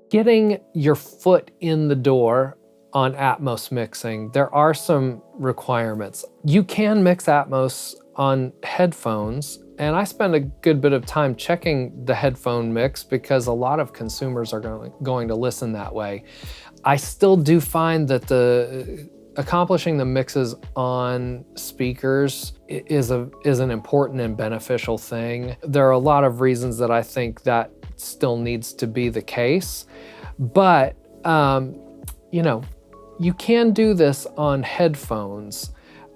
getting your foot in the door on Atmos mixing, there are some requirements. You can mix Atmos on headphones, and I spend a good bit of time checking the headphone mix because a lot of consumers are going to listen that way. I still do find that accomplishing the mixes on speakers is an important and beneficial thing. There are a lot of reasons that I think that still needs to be the case, but you know, you can do this on headphones.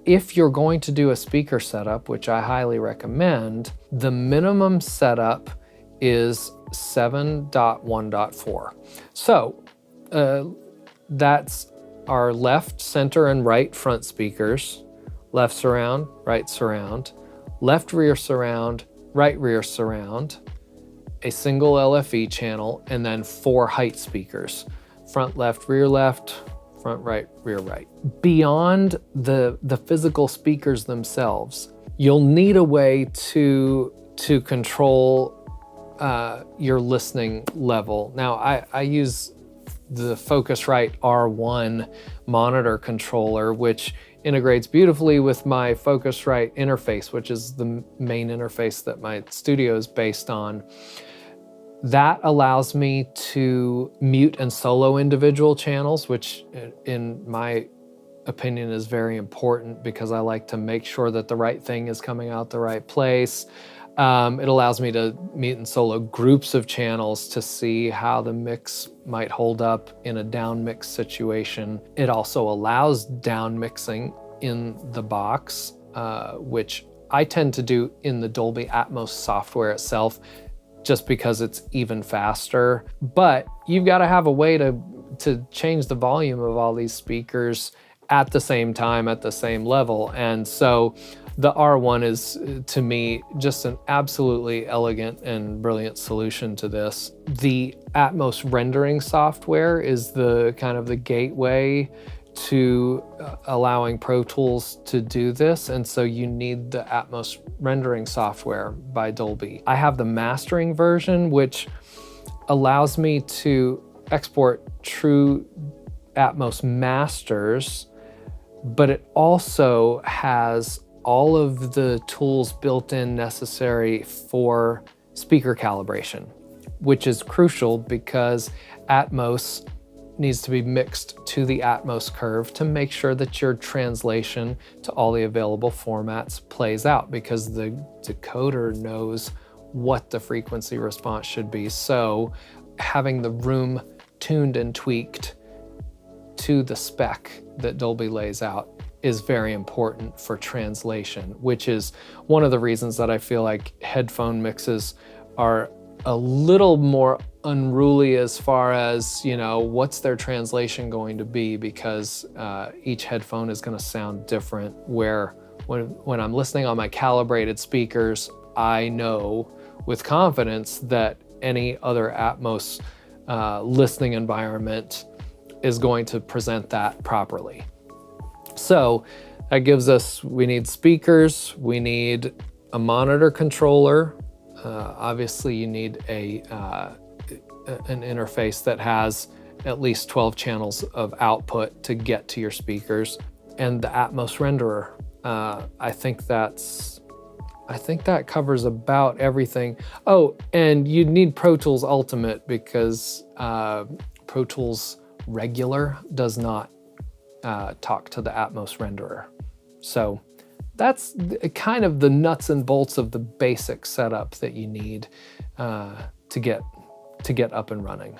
If you're going to do a speaker setup, which I highly recommend, the minimum setup is 7.1.4. So that's our left, center, and right front speakers, left surround, right surround, left rear surround, right rear surround, a single LFE channel, and then 4 height speakers, front left, front right, rear right. Beyond the physical speakers themselves, you'll need a way to control your listening level. Now, I use the Focusrite R1 monitor controller, which integrates beautifully with my Focusrite interface, which is the main interface that my studio is based on. That allows me to mute and solo individual channels, which in my opinion is very important because I like to make sure that the right thing is coming out the right place. It allows me to mute and solo groups of channels to see how the mix might hold up in a down mix situation. It also allows down mixing in the box, which I tend to do in the Dolby Atmos software itself, just because it's even faster. But you've got to have a way to change the volume of all these speakers at the same time, at the same level. And so the R1 is, to me, just an absolutely elegant and brilliant solution to this. The Atmos rendering software is the kind of the gateway to allowing Pro Tools to do this, and so you need the Atmos rendering software by Dolby. I have the mastering version, which allows me to export true Atmos masters, but it also has all of the tools built in necessary for speaker calibration, which is crucial because Atmos needs to be mixed to the Atmos curve to make sure that your translation to all the available formats plays out, because the decoder knows what the frequency response should be. So having the room tuned and tweaked to the spec that Dolby lays out is very important for translation, which is one of the reasons that I feel like headphone mixes are a little more unruly as far as, you know, what's their translation going to be, because each headphone is going to sound different. Where when I'm listening on my calibrated speakers, I know with confidence that any other Atmos listening environment is going to present that properly. So that gives us, we need speakers, we need a monitor controller. Obviously you need an interface that has at least 12 channels of output to get to your speakers, and the Atmos renderer. I think that covers about everything. Oh, and you'd need Pro Tools Ultimate because Pro Tools Regular does not talk to the Atmos renderer. So that's kind of the nuts and bolts of the basic setup that you need to get up and running.